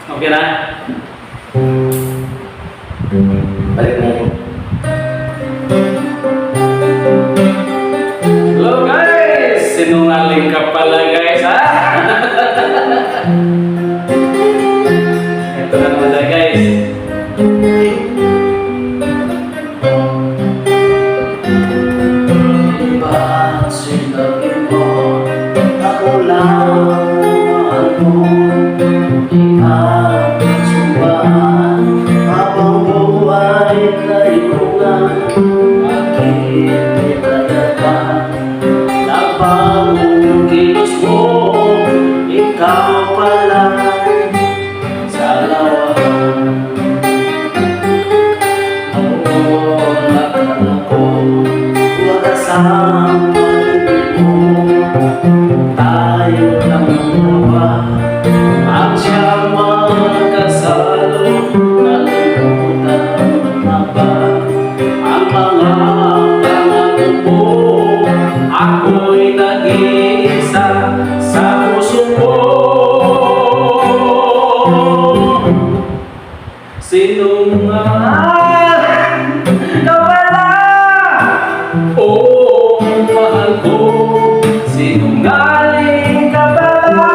Okay na? Balik mo. Hello guys! Sinungaling ka pala guys, ha? Ito na naman tayo guys. Diba sinabi mo, ako lang mahal mo. Ikaw ang sumbahan, habang buhay kayo nga. Bakit pinadagan, nagpagong kilos mo. Ikaw pala sa lawan. Nauulat ako, wagas ang pag-ibig mo. Tayo lang dalawa, at siya magkasalo. Nalimutan na ba ang mga pangako mo? Ako'y nag-iisa sa puso mo. Sinungaling ka pala, oo, mahal ko. Sinungaling ka pala,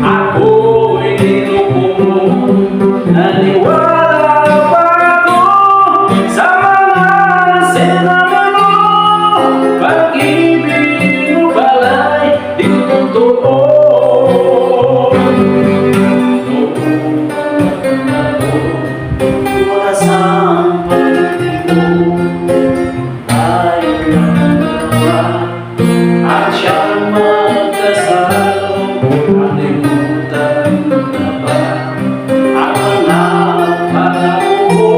ako'y niloko mo. Naniwala pa ako sa mga sinabi mo. Pag-ibig mo pala'y di totoo. Wagas ang pag-ibig mo. Tayo lang dalawa, at siyang magkasalo. Nalimutan na ba ang mga pangako mo?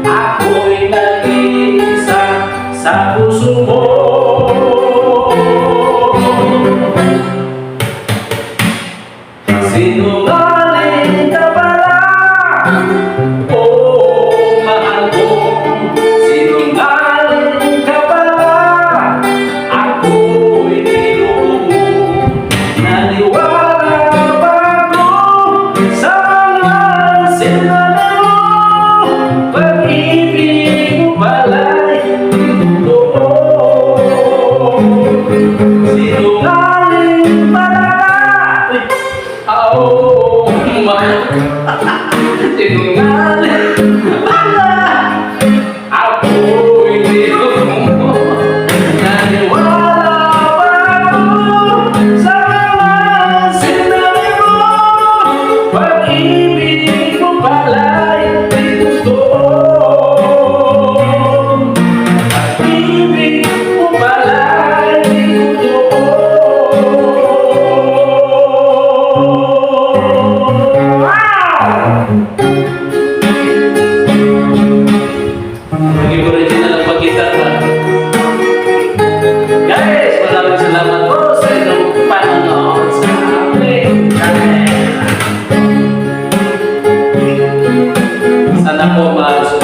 Ako'y nag-iisa sa puso mo. Sinungaling ka pala, oo, mahal ko. Sinungaling ka pala, ako'y niloko mo. Naniwala pa ako sa mga sinabi mo. Pag-ibig mo pala'y di totoo. Sinungaling pala, oo, mahal ko. Sinungaling pala, ako'y niloko mo. Naniwala pa ako sa mga sinabi mo. Pag-ibig mo pala'y di totoo. Pag-ibig mo pala'y di totoo. Wow! Naging original ang pag-gitar ba? Guys, maraming salamat po sa inyong panonood sa aking channel. Sana po maayos